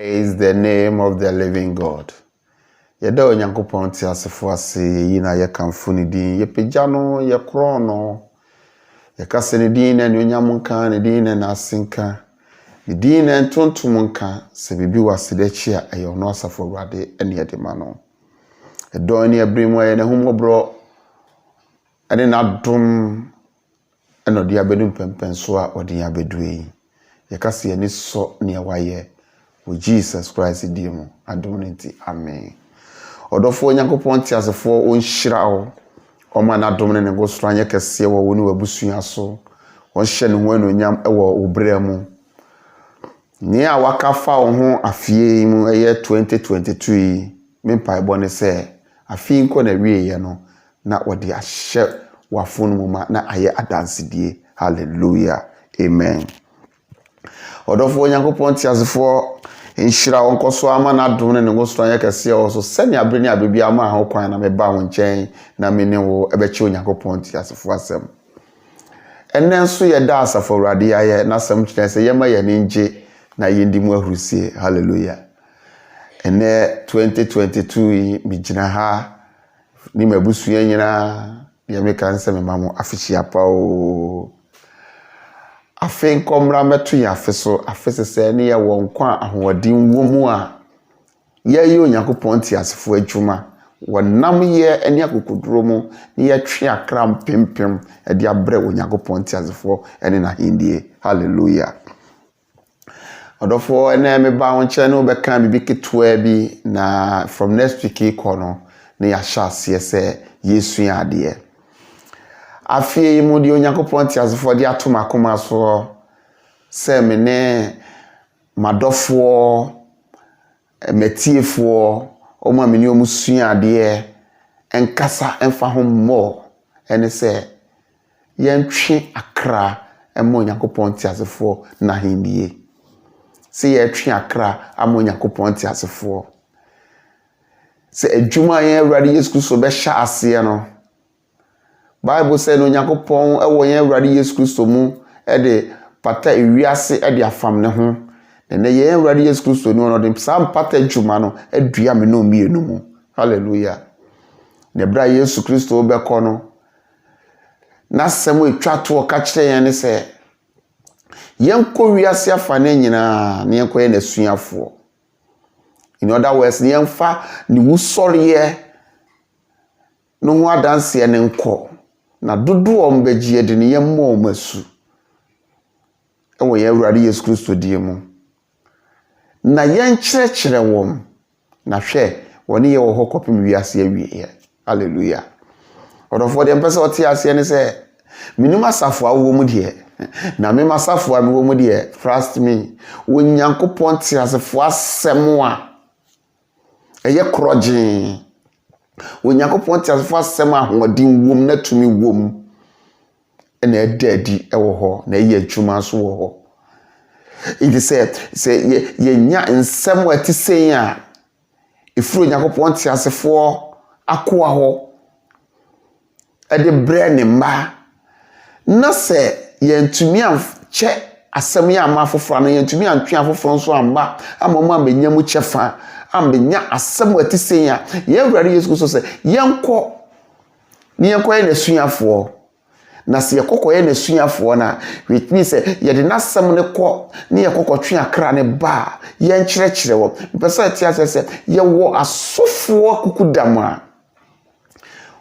Praise the name of the living God. Yeda onyankopon ti asefo ase yi na ye kamfo ne din ye pagya no ye kro no ye kase ne din na onyam nka ne din na asenka ne din na tontom nka se bibi wasedachi a ayo no asafo Awurade ene ye de ma no edo ne abrimu ye ne humobro ene na dom eno dia bedum pempenso a odi abedue ye kase ye ni so ne waye with Jesus Christ dimu adominity amen. Odofo onyankopon ti asefo onhyira wo oma na domine ne go so anye kese wo woni wabusua so won hye ne ho anonyam ewo obra mu ni a wakafa wo ho afie mu eye 2022 me pai bone se afie nko na wie ye no na wode ahye wafonu mu ma na aye adansedie. Hallelujah amen. Odofo onyankopon ti asefo inshira onko so ama na dum ne go so anya kase o so sene abreni abebia ama ho kwan na me ba wo nchen na me ne wo ebechi onyankopon ti asefo asem enen so ye da asafo Awurade aye na asem kire se ye ma ye ne nje na ye ndi mu ahurusie. Hallelujah. Ene 2022 mi gina ha ni mabusua nyina ye me kan se me mamo afihia pa o afen komra meto ya afeso afesese ne ye won kwa ahoɔden wo mu a ye onyankopon ti asefo adwuma wonam ye ene akokoduro mu ne ye twe akra mpempem e de abre onyankopon ti asefo ene na hindie. Hallelujah. Odofo ene me ba won che no be kan bibi ketwa bi na from next week ikono ne ya sha se Yesu ya ade afie mu di onyankopon ti asefo di atoma koma so se me ne madofo metiefo o ma me ni omusua ade enkasa emfa ho mo ene se yentwe akra emo onyankopon ti asefo na hindie se yetwe akra amo onyankopon ti asefo se adwuma yen Awurade Yesu Kristo be sha ase no Bible say no Nyankopon ewo yen Awurade Yesu Kristo mu de pata ewiase de afam ne ho ne yen Awurade Yesu Kristo no de sam pata dwuma no adua me no mienu mu. Hallelujah. Ne bra Yesu Kristo be ko no na semo etwa to ka kire yen ne se yen ko wiase afa ne nyina ne yen ko yen asuafo. In other words, ne yen fa ne wusoriye no ho adanse ne nko na dodo ombegie de ne yemmo masu ewo ye Awurade Yesu Kristo die mu na yen kyerɛkyerɛ wom na hwɛ woni ye wo hokopim wiase awie. Hallelujah. Odofo de mpese ote ase ne se minima safo awo mu de na me masafo awo mu de trust me Onyankopon te asefo asɛm a eye krogin Onyankopon ti asefo asɛm ahoɔden wom na tumi wom na edadi ewo ho na ye adwuma so wo ho. It is say ye nya nsɛm ati sen a efuru Onyankopon ti asefo akoa ho ade bre ne ma na sɛ ye ntumi ankyɛ asɛm ya ama afoforo na ye ntumi antwe afoforo nso amba amoma amenyamu kyɛfa ambenya asɛm ati sen a ye Awurade Yesu Kristo sɛ yenko ne yenko ye nasuafo na se yekokɔ ye nasuafo na which means ye de nasɛm ne kɔ ne yekokɔtwe akra ne ba yen kyerɛkyerɛ wo mpɛsɛ ati asɛ sɛ ye wo asofo kukudam a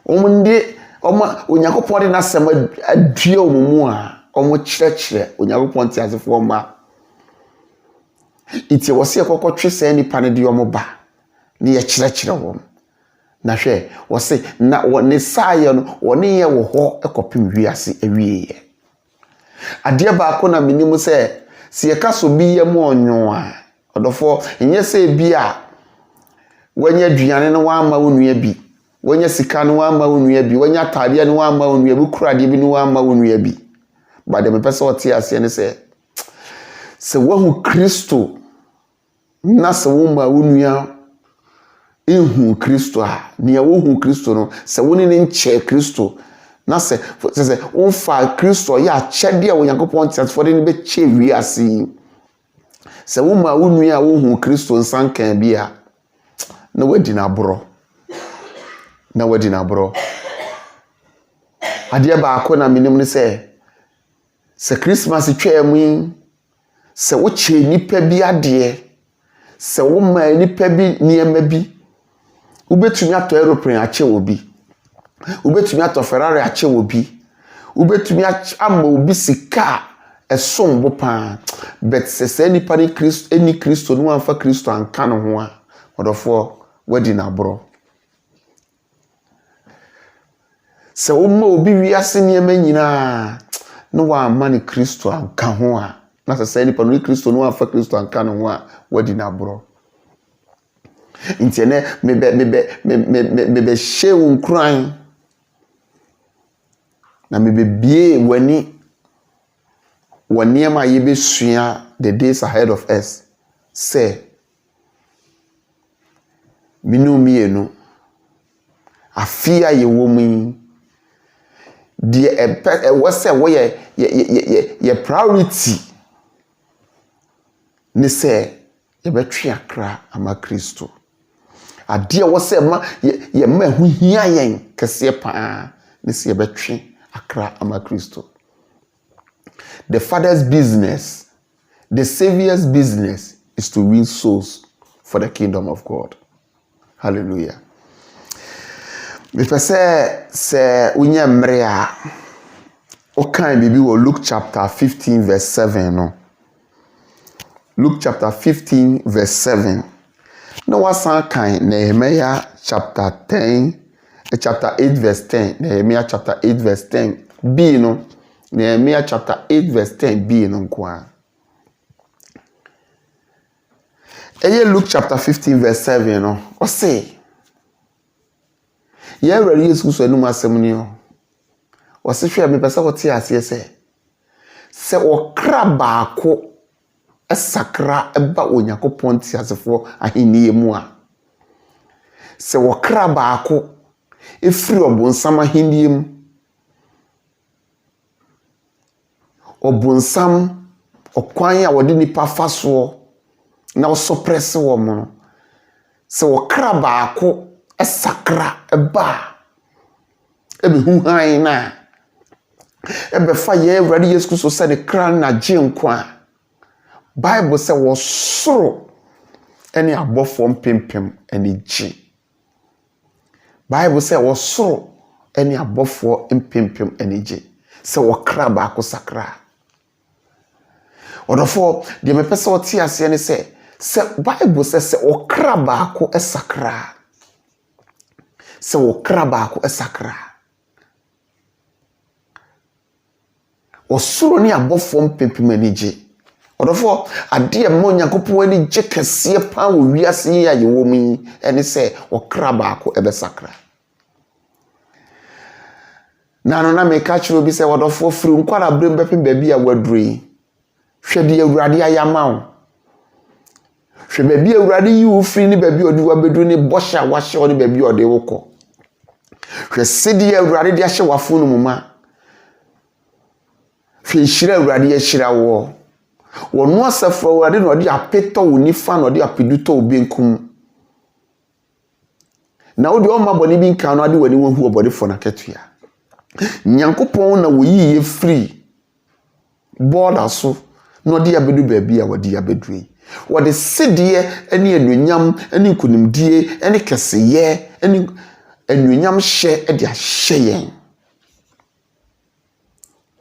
omnde oma Onyankopɔn de nasɛm adua omumu a omo kyerɛkyerɛ Onyankopɔn ti asefo ma iti wo se yekokɔtwe sɛ nipa ne de omo ba ne ye kyerɛkyerɛ wo na hwɛ wo se na ne saaye no woni ye wo ho ekopim wiase awie ade ba ko na minimu sɛ se ye kaso bi ye mo onwo a odofo enye sɛ bi a wanya duane no wa ma wonua bi wanya sika no wa ma wonua bi wanya tade no wa ma wonua bi kurade bi no wa ma wonua bi ba de me pese ote ase ne se wahu Kristo na se wo ma wonua ehu Kristo a ne wohu Kristo no se woni ne nche Kristo na se wo fa Kristo ya kyede a Onyankopɔn tiasefo de ne be che wiase Se wo ma wo nua wo hu Kristo nsankan bi a na wadi na boro. Na wadi na boro. Ade ba akọ na minim ne se Christmas twaamu se wo che nipa bi ade se wo ma nipa bi niema bi ubetumi ato aeroplane ache obi ubetumi ato Ferrari ache obi ubetumi ama obi sika esom bo pa but se nipa ni Kristo eni Kristo no anfa Kristo anka no ho a odofo wadi na boro. Se wo ma obi wiase niema nyina no wa mani Kristo anka ho a na se nipa no Kristo no anfa Kristo anka no ho a wadi na boro. Intene mebe shewu nkran na mebe bie wani ma yebe sua the days ahead of us say minu mienu afia ye womu die wose wo ye priority ni say ye betwe akra ama Kristo ade wose ma ye ma hu hia yen kese pa ni say ye betwe akra ama Kristo. The Father's business, the Savior's business is to win souls for the kingdom of God. Hallelujah. If I say unya mrea okan bibi wo Luke chapter 15 verse 7 no. Luke chapter 15 verse 7. No wasan kan Nehemiah chapter 8 verse 10. Nehemiah chapter 8 verse 10 B no. Nehemiah chapter 8 verse 10 B no kwa. Luke chapter 15 verse 7 no. O say ye were Yesu so anum asem ni o. O se hwe me pese wo tie ase se okra baako esakra eba Onyankopon tie asefo ahenni mu a se okra baako efiri obonsam ahenni mu obonsam okwan a wode nipa faso na osopress wo mo no se okra baako esakra eba ebehu han na ebefa ye Awurade Yesu Kristo se ne kra na gye nkwa Bible se wo soro ene abofo mpempem ene gye Bible se wo soro ene abofo mpempem ene gye se wo kra baako sakra odofo de me pese wo tie ase ne se Bible se wo kra baako esakra se wo kra baako esakra osuro ni abofo mpempem ani gye odofo ade mo Onyankopon ani gye kese pa wo wiase ya ye wo mi ene se wo kra baako ebesakra na no na me ka chiro bi se odofo firi nkwara brem bepem ba bi a waduri hwede Awurade ayama wo hwe ba bi Awurade yi wo firi ni ba bi odi wa bedu ni bosha wa hye oni ba bi odi wo kọ hwe sedi Awurade de ahye wafo no muma hwe hira Awurade ya hira wo wono asafo Awurade no odi apeto wo nifa no odi apeduto wo benkum na odi o ma boni bi nka no ade wani wo hu obode fo na ketua Nyankopon na wo yi ye free border so no odi abedu ba bi a wodi abedu wode sedie ene anuonyam ene nkunimdie ene keseye ene anuonyam hye ede ahye yen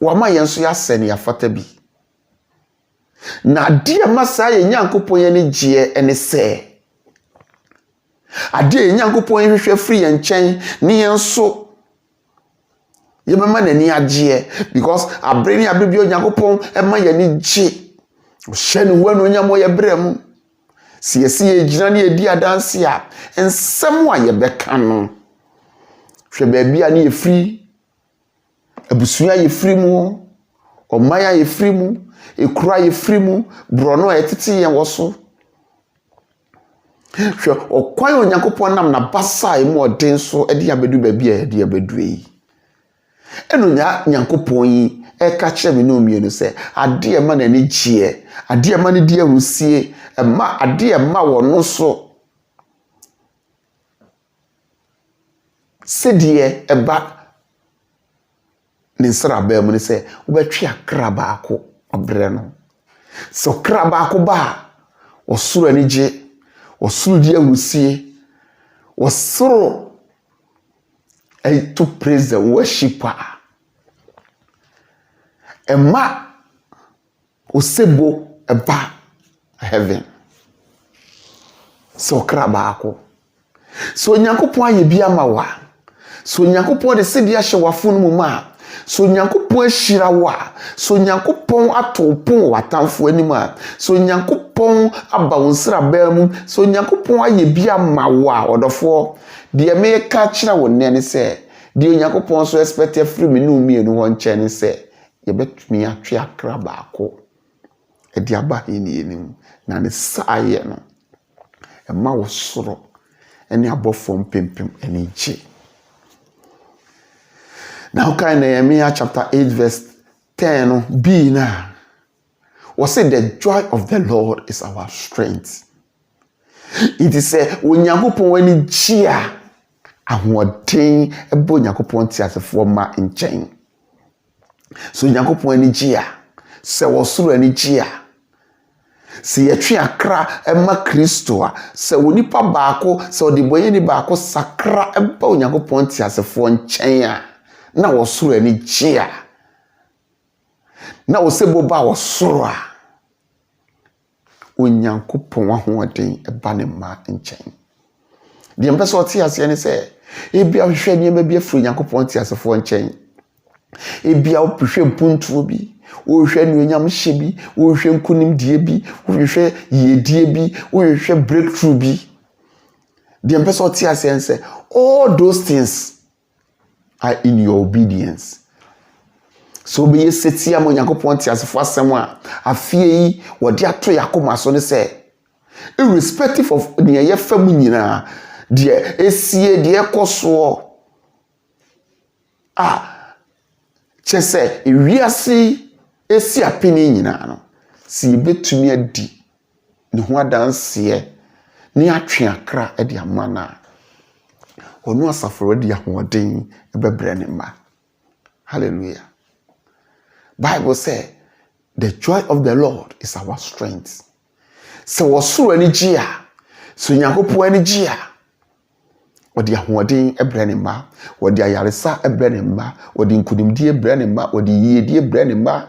wama yen so ya sene ya fata bi na die masa ye Nyankopon ye ne gye ene se ade Nyankopon ye hwehwe free yen chen ne yen so ye mema nani agye because abreni abibio Nyankopon ema ye ne gye hye ne wanu nyamo ye brem si ye gina ne edi adanse a ensem a ye beka no hwe ba bia ne ye free abusua ye free mu omaya ye free mu ekura ye free mu brono etiti ye woso hwe okwan Onyankopon nam na basa emu odin so edi abedu ba bia edi abedu yi eno Nyankopon yi eka kire me no mienu se ade e ma na ni gie ade e ma ne die ahusie e ma ade e ma wo no so sedie eba ne nsra ba mu ne se wo betwe akra baako obre no so kra baako ba osoro ani gye osoro die ahusie osoro to praise and worship ema osebo eba heaven so kra baako so nyankopon aye bia ma wa so nyankopon de sedi ahye wafo no mu ma so nyankopon ahira wa so nyankopon atopon watamfo anim a so nyankopon aba wonsra ba mu so nyankopon aye bia ma wa odofo de me ka kira wonne ne se de nyankopon so expect free me no mienu ho nche ne se ye betumi atwe akra baako e de aba hini enim na ne saaye no e ma wo soro ene abofo pempem ene gye. Now kind Nehemiah chapter 8 verse 10 b na was say the joy of the Lord is our strength. It is say onyankopon wani gia ahoden ebo onyankopon tiasefo ma nchen. So onyankopon ani gia se wosoro ani gia se yetwe akra ema Kristo a se wonipa baako se odiboye ni baako sakra eba onyankopon tiasefo nchen a na wosoro ani gia na osebo ba wosoro a onyankopon ahoden eba ne ma nchen. The mpese oti ase ne se ebia hwehwe ne ma bia furu onyankopon tiasefo nchen ebia opehwe mpuntuo bi wo hwehwe nuonyam hye bi wo hwehwe nkunim die bi wo hwehwe yedie bi wo hwehwe breakthrough bi. The mpese oti ase ne se all those things are in your obedience. So be ye setia mo nyankopon tiasefo asem a afie yi wode ato yakoma so ne se irrespective of the ye fam nyina de esie de ekoso chese ewiase esi apeni nyina no si betumi adi ne ho adanse ne atwe akra e de amana onu asaforo de ahoden e bebre ne ma. Hallelujah. Bible say the joy of the Lord is our strength. So wosoro ani gia so nyankopon ani gia odi ahoden ebre ne ma odi ayaresa ebre ne ma odi nkudimdie ebre ne ma odi yedie ebre ne ma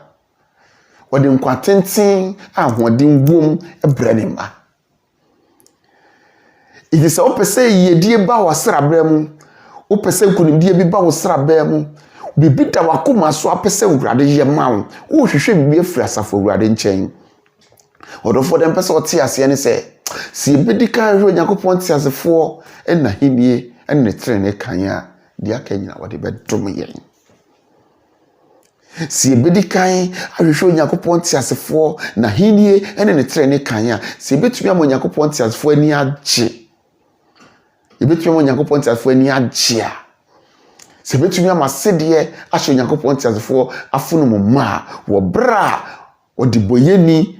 odi nkwatenten ahoden wom ebre ne ma. It is opese yedie ba wasra bremu opese nkudimdie bi ba wasra bremu bibi da wakoma so apese wurade ye mawo wo hwehwe bibi afiri asafo wurade nchen. Odofo dem pese oti ase ne se si bedika hwe Yakopon ti asefo na hinie ne trene kan a dia kanyina wode bedom yen. Si bedika ahwehwe Yakopon ti asefo na hinie ne trene kan a si betumi am Yakopon ti asefo ani agye. Ebetumi am Yakopon ti asefo ani agye a se betumi am asede ahwe Yakopon ti asefo afunu ma wo bra odiboyeni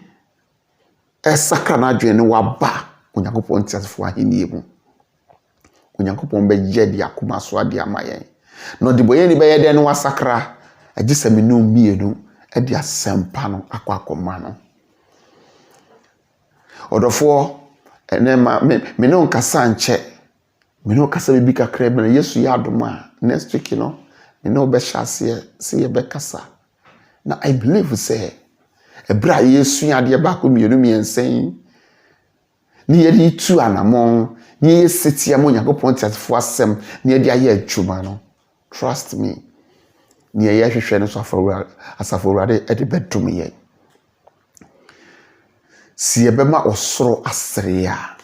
esaka na adwene waba Onyankopon tiasefo ahenie mu. Onyankopon be yedi akoma so ade amayen no de boye ni be yede no wasakra agisame no mienu e de asempa no akwa no. Odofo ene ma me no nkasa nche me no kasa bibi kakra be na Yesu ya adoma next week no me no be hyase se ye be kasa na I believe say ebra Yesu ya de ba ko mienu miensen ni yedi tu anamon ni yesetia mo Yakopon tiasefo asem ni yedi aye adwuma no. Trust me ni ye hwehwe no so asafowurade e de bedum ye si ye bema osoro asere a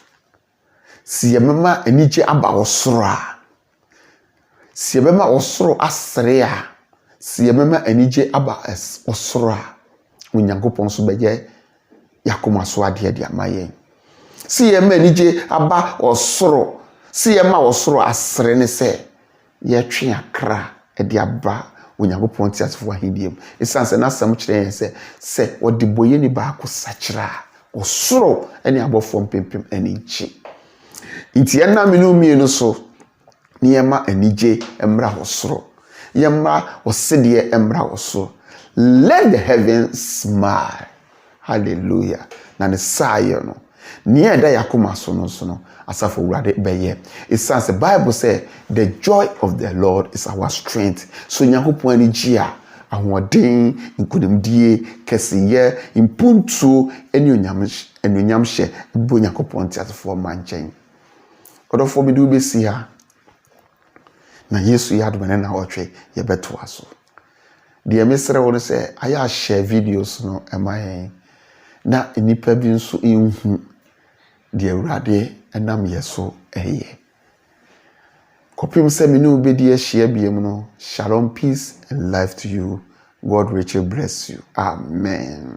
si ye mema anije aba osoro a si ye bema osoro asere a si ye mema anije aba osoro a Onyankopon so beye yakoma so ade de amaye. Si ye ma anije aba osoro si ye ma osoro asere ne se ye twe akra e de aba onyankopɔn te asefo ahindiem esan sɛ n'asɛm kyerɛ yɛn sɛ wɔde boyeni baako sakyera ɔsoro ne abɔfoɔ mpempem ani gye nti ɛnam no mmienu so ne yɛma anigye mmra wɔ soro yɛma ɔsedeɛ mmra wɔ soro let the heavens smile hallelujah na ne saayɛ no nea ɛda yakoma so no so no asafo wurade bɛyɛ esan sɛ bible sɛ the joy of the lord is our strength so nyankopɔn ani gye a ahoɔden nkonimdie kɛseyɛ mpuntuo ne onyam hyɛ bo nyankopɔn te asefoɔ ma nkyɛn ɔdɔfoɔ bi de wobɛsi ha na yesu yɛ adom ne na ɔtwe yɛbɛtoa so deɛ mesrɛ wo no sɛ ayɛ ahyɛ videos no ɛma yɛn na nipa bi nso nhu deɛ awurade ɛnam yɛ so ɛyɛ kɔpem sɛ me ne wo bɛdi ahyia biam no shalom peace and life to you god richly bless you amen